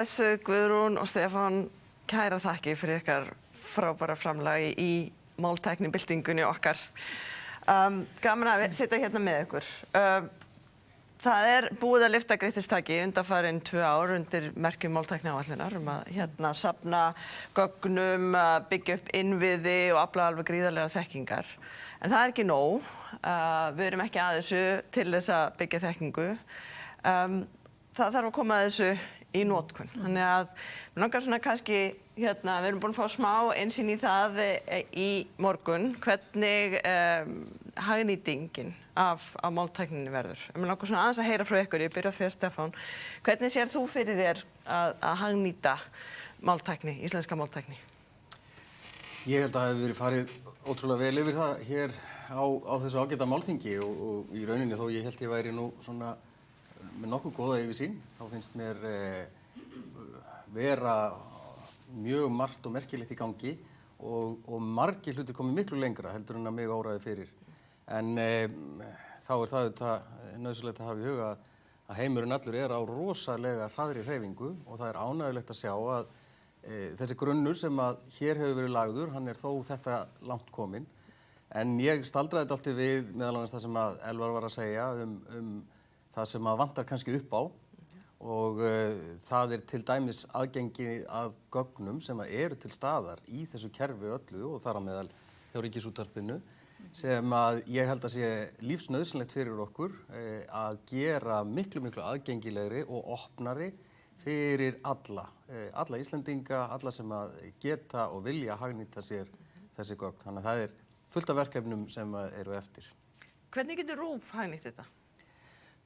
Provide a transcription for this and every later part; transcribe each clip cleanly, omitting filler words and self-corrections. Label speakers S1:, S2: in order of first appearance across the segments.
S1: Guðrún og Stefán, kæra þakki fyrir ykkar frábæra framlagi í máltæknibyltingunni okkar. Gaman að sitja hérna með ykkur. Það búið að lyfta grettistaki undanfarin 2 ár undir merkjum máltækniáætlunar að safna gögnum, byggja upp innviði og afla alveg gríðarlega þekkingar. En það ekki nóg. Við erum ekki að þessu til þess að byggja þekkingu. Það þarf að koma að þessu í notkun. Þannig að mér langar svona kannski, við erum búin að fá smá innsýn í það í morgun, hvernig hagnýtingin af máltækninni verður. Mér langar svona aðeins að heyra frá ykkur, ég byrja á þér Stefán. Hvernig sér þú fyrir þér að hagnýta máltækni, íslenska máltækni?
S2: Ég held að það hefur verið farið ótrúlega vel yfir það hér á þessu ágæta málþingi og í rauninni þó ég held ég væri nú svona með nokkuð góða yfirsýn, þá finnst mér vera mjög margt og merkilegt í gangi og margir hlutir komið miklu lengra heldur en að mig óraði fyrir. En þá það auðvitað nauðsynlegt að hafa í huga að heimurinn allur á rosalega hraðri hreyfingu og það ánægjulegt að sjá að þessi grunnur sem að hér hefur verið lagður, hann þó þetta langt kominn. En ég staldraði þetta alltaf við meðal annars það sem að Elvar var að segja það sem að vantar kannski upp á og það til dæmis aðgengi að gögnum sem eru til staðar í þessu kerfi öllu og þar á meðal hjá Ríkisútvarpinu sem að ég held að sé lífsnauðsynlegt fyrir okkur að gera miklu aðgengilegri og opnari fyrir alla Íslendinga, alla sem að geta og vilja hagnýta sér þessi gögn. Þannig að það fullt af verkefnum sem eru eftir.
S1: Hvernig getur RÚV hagnýtt þetta?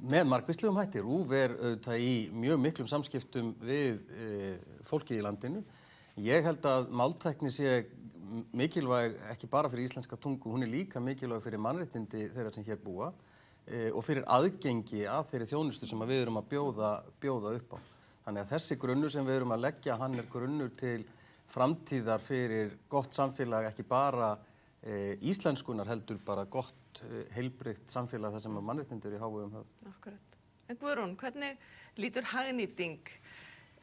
S2: Með margvíslegum hætti. RÚV auðvitað í mjög miklum samskiptum við fólkið í landinu. Ég held að máltækni sé mikilvæg ekki bara fyrir íslenska tungu, hún líka mikilvæg fyrir mannréttindi þeirra sem hér búa og fyrir aðgengi að þeirri þjónustu sem við erum að bjóða upp á. Þannig að þessi grunnur sem við erum að leggja, hann grunnur til framtíðar fyrir gott samfélag, ekki bara íslenskunar heldur bara gott heilbrigt samfélag þar sem mannréttindi í hávegum höfð.
S1: Akkurat. En Guðrún, hvernig lítur hagnýting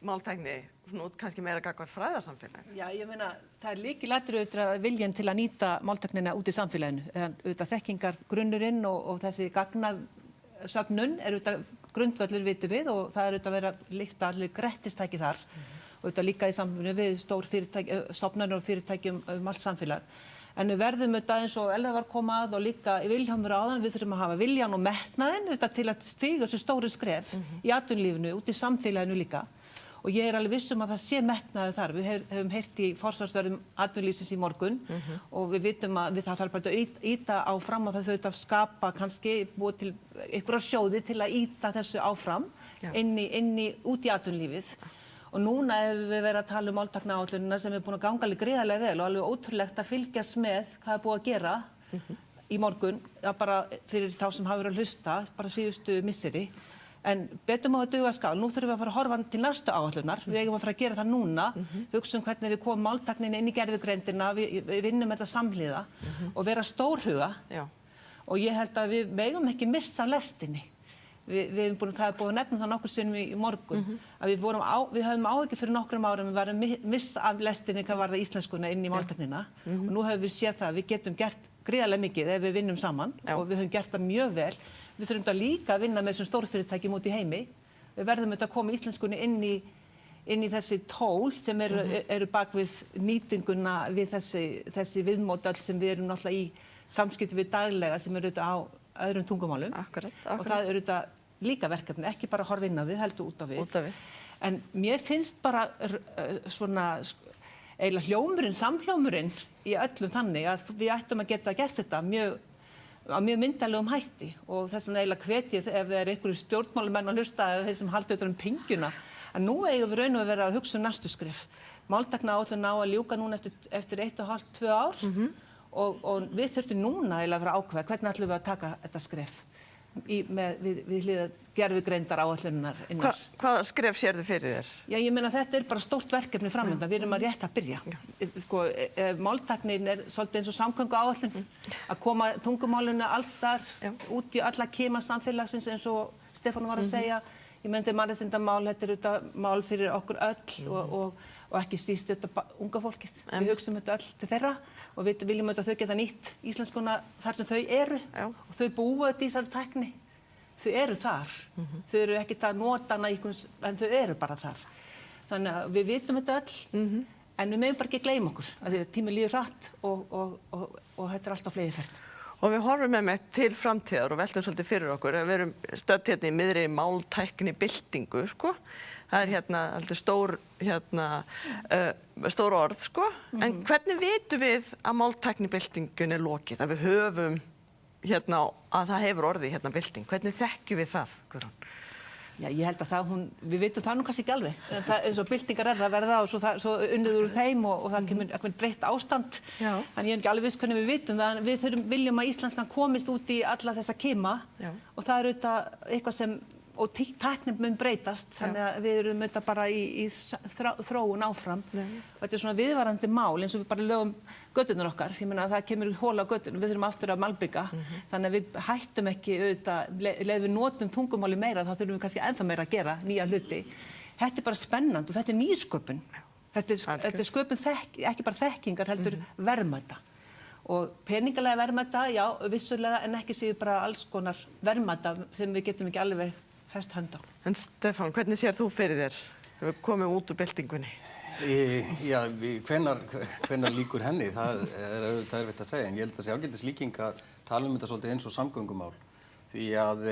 S1: máltækni út kannski meira gagnvart fræðasamfélaginu?
S3: Já, ég meina, það lykilatriði auðvitað viljinn til að nýta máltæknina út í samfélaginu. Auðvitað þekkingar grunnurinn og þessi gagnasöfnun auðvitað grundvöllur vitum við og það auðvitað verið að lyfta allir grettistæki þar. Auðvitað líka í samfunni við stór fyrirtæki, stofnanir og fyrirtæki allt samfélag. En við verðum auðvitað eins og Elvar var komað og líka í Vilhjálmur áðan, við þurfum að hafa viljan og metnaðinn auðvitað til að stíga þessu stóru skref í atvinnulífinu, út í samfélaginu líka. Og ég alveg viss að það sé metnaði þar. Við höfum heyrt í forsvarsverðum atvinnulífsins í morgun og við vitum að það þarf bara að ýta áfram og það þurft að skapa kannski búið til einhverja sjóði til að ýta þessu áfram út í atvinnulífið. Og núna hefur við verið að tala máltækniáætlunina sem búin að ganga alveg gríðarlega vel og alveg ótrúlegt að fylgjast með hvað búið að gera í morgun, bara fyrir þá sem hafa verið að hlusta, bara síðustu misseri. En betur má að duga skal. Nú þurfum við að fara að horfa til næstu áætlunar. Við eigum að fara að gera það núna, hugsa hvernig við komum máltækninni inn í gervigreindina, við vinnum þetta samhliða og vera stórhuga. Og ég held að við megum ekki missa af lestinni. Það búið að nefna það nokkur sinnum í morgun að við höfum áhyggjur fyrir nokkrum árum við varum missa af lestinni hvað var það íslenskuna inn í máltæknina og nú höfum við séð það að við getum gert gríðarlega mikið ef við vinnum saman og við höfum gert það mjög vel. Við þurfum þetta líka að vinna með þessum stórfyrirtækjum út í heimi. Við verðum að koma íslenskunni inn í þessi tól sem eru bak við nýtinguna við þessi viðmót öll sem við erum náttúrulega í samskipti við daglega sem eru á öðrum tungumálum. Og það eru þetta líka verkefni, ekki bara horfa inn á við, heldur út á við. En mér finnst bara svona eiginlega hljómurinn, samhljómurinn í öllum þannig að við ættum að geta gert þetta á mjög myndarlegum hætti og þess vegna eiginlega hvetið ef það einhverju stjórnmálumenn að hlusta eða þeir sem halda utan peninguna að nú eigum við raun og vera að hugsa næstu skref. Máltækniáætlun á að ljúka núna eftir 1,5–2 ár og við þurftum núna eiginlega að vera ákveða hvernig ætlum við að taka þetta skref við hliða gervigreindar áætlunar innar.
S1: Hvaða skref sérðu fyrir þér?
S3: Já, ég meina þetta bara stórt verkefni framöndan, við erum að rétt að byrja. Sko, máltæknin svolítið eins og samgönguáætlun, að koma tungumálinu alls þar út í alla kima samfélagsins eins og Stefán var að segja, Ég myndi mannréttindamál, þetta auðvitað mál fyrir okkur öll og ekki síst auðvitað unga fólkið. Við hugsum þetta öll til þeirra og við viljum auðvitað þau geta nýtt íslenskuna þar sem þau eru og þau búa þetta í þessari tækni. Þau eru þar. Þau eru ekkert að nota hana en þau eru bara þar. Þannig að við vitum þetta öll en við megum bara ekki gleyma okkur af því að tíminn líður hratt og þetta er alltaf fleygiferð.
S1: Og við horfum með til framtíðar og veltum svolítið fyrir okkur. Við erum stödd hérna í miðri máltækni byltingu, sko. Það er alltaf stór orð, sko. En hvernig vitum við að máltækni byltingun er lokið? Að við höfum að það hefur orðið bylting. Hvernig þekkjum við það, Guðrún?
S3: Já, ég held að við vitum það nú kannski ekki alveg. Eins og byltingar það verða og svo unnið úr þeim og það kemur breytt ástand. Þannig ég er ekki alveg viss hvernig við vitum það. Við viljum að íslenskan komist út í alla þessa kima og það er auðvitað eitthvað sem, og tæknin mun breytast, þannig að við erum auðvitað bara í þróun áfram. Þetta er svona viðvarandi mál eins og við bara lögum göturnar okkar. Ég meina að það kemur hóla á göturnar, við þurfum aftur að malbygga. Þannig að við hættum ekki auðvitað, leið við notum tungumáli meira, þá þurfum við kannski ennþá meira að gera, nýja hluti. Þetta er bara spennandi og þetta er nýsköpun. Þetta er sköpun ekki bara þekkingar, heldur verðmæta. Og peningalega verðmæta, já, vissulega, en ekki séu bara alls konar verðmæta sem við getum ekki alveg fest hönd á. En
S1: Stefán, hvernig sér þú fyrir þér? Við komum út úr byltingunni.
S2: Já, hvenær lýkur henni? Það er auðvitað erfitt að segja, en ég held að sé ágætis líking að tala um þetta svolítið eins og samgöngumál. Því að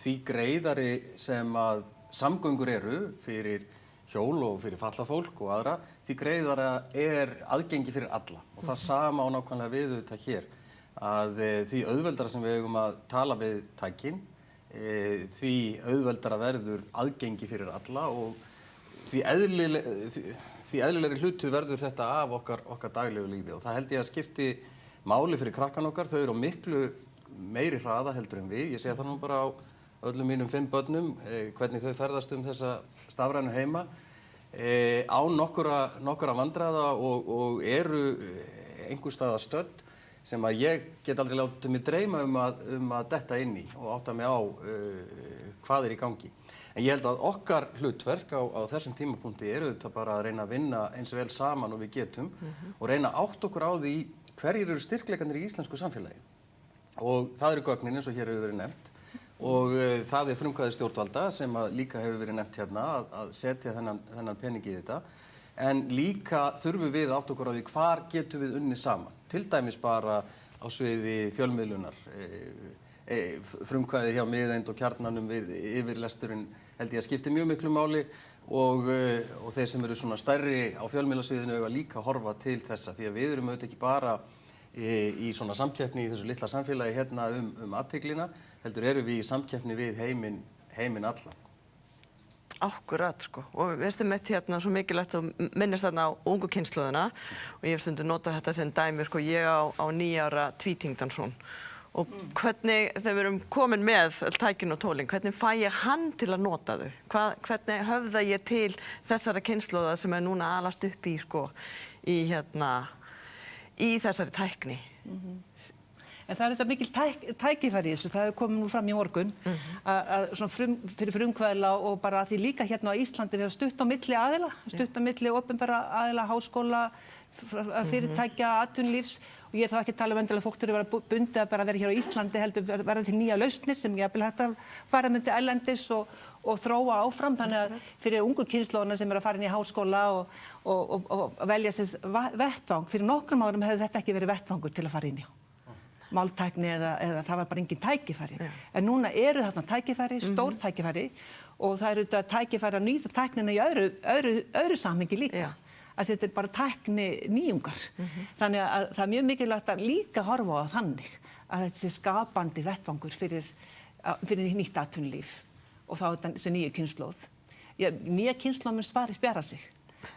S2: því greiðari sem að samgöngur eru fyrir hjól og fyrir fallafólk og aðra, því greiðara er aðgengi fyrir alla. Og það sama á nákvæmlega við auðvitað hér. Að því auðveldara sem við eigum að tala við tækin, því auðveldara verður aðgengi fyrir alla og því eðlilegri hlutu verður þetta af okkar daglegu lífi og það held ég að skipti máli fyrir krakkan okkar. Þau eru á miklu meiri hraða heldur en við. Ég sé það nú bara á öllum mínum 5 börnum, hvernig þau ferðast þessa stafrænu heima án nokkurra vandræða og eru einhvers staðar stödd sem að ég get aldrei látið mig dreyma um að detta inn í og átta mig á hvað er í gangi. En ég held að okkar hlutverk á þessum tímapunkti eru þetta bara að reyna að vinna eins vel saman og við getum og reyna að átta okkur á því hverjir eru styrkleikarnir í íslensku samfélagi. Og það eru gögnin eins og hér hefur verið nefnt og það er frumkvæði stjórnvalda sem að líka hefur verið nefnt hérna að setja þennan pening í þetta. En líka þurfum við átta okkur á því hvar getum við unnið saman. Til dæmis bara á sviði fjölmiðlunar, frumkvæði hjá Miðeind og Kjarnanum við yfirlesturinn held ég að skipti mjög miklu máli og þeir sem eru svona stærri á fjölmiðlasviðinu eiga líka að horfa til þessa því að við erum auðvitað ekki bara í svona samkeppni í þessu litla samfélagi hérna athyglina, heldur erum við í samkeppni við heiminn allan.
S1: Akkurat, sko. Og við erum með svo mikilvægt að minnast þarna á ungu kynslóðina og ég hef stundum notað þetta sem dæmi, sko, ég á 9 ára tvítyngdanson og hvernig, þegar við erum komin með tækin og tólin, hvernig fæ ég hann til að nota þau? Hvernig höfða ég til þessara kynslóða sem er núna alast upp í, sko, í þessari tækni?
S3: En það er þetta mikil tækifæri í þessu, það hefur komið nú fram í morgun að fyrir frumkvæðla og bara því líka hérna á Íslandi vera stutt á milli aðila, stutt á milli opinbera aðila, háskóla, fyrirtækja, atvinnulífs og ég er þá ekki að tala um endilega fólk þurfi að vera bundið að bara vera hér á Íslandi heldur verða til nýja lausnir sem ég hægt að fara myndi erlendis og þróa áfram þannig að fyrir ungu kynslóðuna sem eru að fara inn í háskóla og velja sér vettvang, fyrir nokkrum árum hefði þetta ekki verið vettvangur til að fara inn í. Máltækni eða það var bara engin tækifæri. En núna eru þarna tækifæri, stór tækifæri og það eru þetta tækifæri að nýta tæknina í öðru samhengi líka. Að þetta er bara tækni nýjungar. Þannig að það er mjög mikilvægt að líka horfa á það þannig að þetta sé skapandi vettvangur fyrir nýtt atvinnulíf og þá þessi nýju kynslóð. Nýja kynslóð mun spjara sig.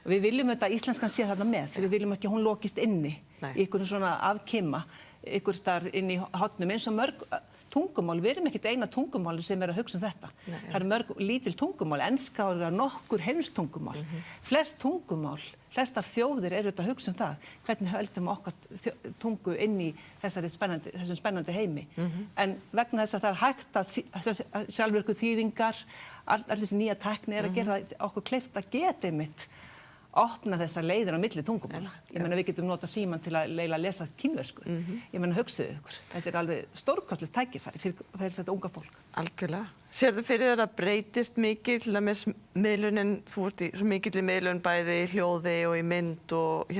S3: Við viljum þetta að íslenskan sé þarna með, við viljum ekki að hún lokist inni í einhvern svona afkima ykkur starf inn í hotnum eins og tungumál, við erum ekkert eina tungumáli sem að hugsa þetta. Það eru mörg lítil tungumál, enska og nokkur heimstungumál. Flest tungumál, flestar þjóðir eru að hugsa það. Hvernig höldum okkar tungu inn í þessum spennandi heimi. En vegna þess að það hægt að sjálfvirku þýðingar, all þessi nýja tækni að gera okkur kleift að geta einmitt opna þessar leiðir á milli tungumála. Ég meina við getum nota síman til að lesa kínversku. Ég meina hugsaðu ykkur. Þetta er alveg stórkostlegt tækifæri fyrir þetta unga fólk.
S1: Algjörlega. Sérðu fyrir þér að breytist mikið, til dæmis miðlunin, þú ert í svo mikill í miðlun bæði í hljóði og í mynd og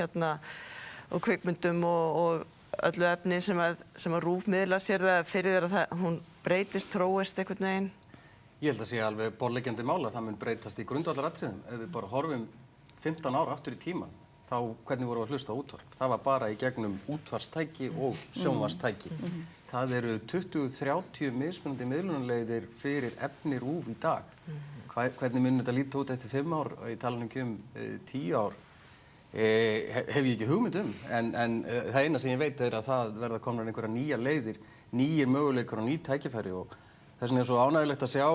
S1: og kvikmyndum og öllu efni sem að RÚV miðlar, sérðu það fyrir þér að hún breytist, þróist einhvern veginn?
S2: Ég held að sé alveg borðleggjandi mál að það mun breytast í grundvallaratriðum. Ef við bara horfum 15 ára aftur í tíman, þá hvernig vorum við að hlusta á útvarp? Það var bara í gegnum útvarpstæki og sjónvarpstæki. Það eru 20-30 mismunandi miðlunarleiðir fyrir efni RÚV í dag. Hvernig mun þetta líta út eftir 5 ár, ég tala ekki 10 ár, hef ég ekki hugmynd en það eina sem ég veit er að það verða komnar einhverja nýjar leiðir, nýjir möguleikar og ný tækifæri og þess vegna er svo ánægilegt að sjá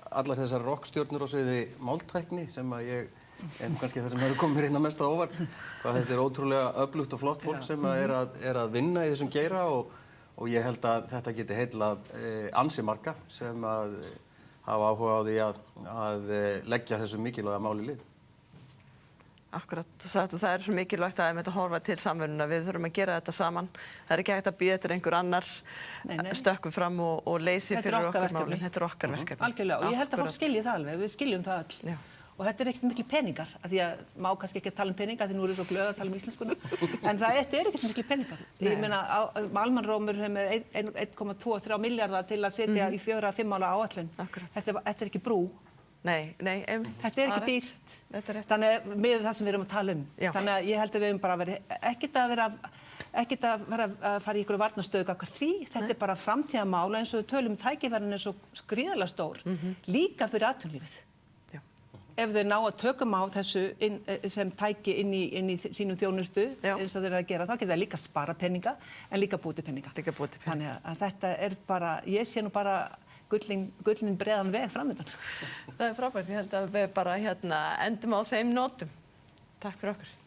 S2: allar þessar rockstjörnur á sviði máltækni sem að ég en kannski það sem hefur komið mér inn að mest á óvart hvað þetta er ótrúlega öflugt og flott fólk sem er að vinna í þessum geira og ég held að þetta geti heillað ansi marga sem að hafa áhuga á því að leggja þessu mikilvæga máli í lið.
S1: Akkurat, það er svo mikilvægt að við horfa til samvinnuna, við þurfum að gera þetta saman. Það er ekki hægt að bíða eftir einhver annar stökkum fram og leysi fyrir okkar málin. Þetta er okkar verkefni.
S3: Algjörlega, og ég held að fólk skilji það alveg, við skiljum það öll.
S1: Já.
S3: Og þetta er ekkert miklu peningar, af því að má kannski ekki tala tala peninga, því nú eru svo glöð að tala íslenskuna, en það er ekkert miklu peningar. Ég meina, Almanrómur hefur með 1,2-3 milljarðar til að setja í 4-5 ára áætlun. Þetta er ekki brú.
S1: Nei.
S3: Þetta er ekki dýrt. Þannig með það sem við erum að tala Þannig að ég held að við erum bara ekkert að vera að fara í ykkur varnarstöðu gagnvart því. Þetta er bara framtíðarmál eins og við tölum tækifærin er svo gríðarlega stór, líka fyrir atvinnulífið. Ef þeir ná að tökum á þessu sem tæki inn í sínum þjónustu eins og þeir eru að gera, þá geta það líka spara peninga en líka búið til peninga. Þannig að þetta er bara, ég sé nú bara gullin breiðan veg framöndan.
S1: Það er frábært, ég held að við bara endum á þeim nótum. Takk fyrir okkur.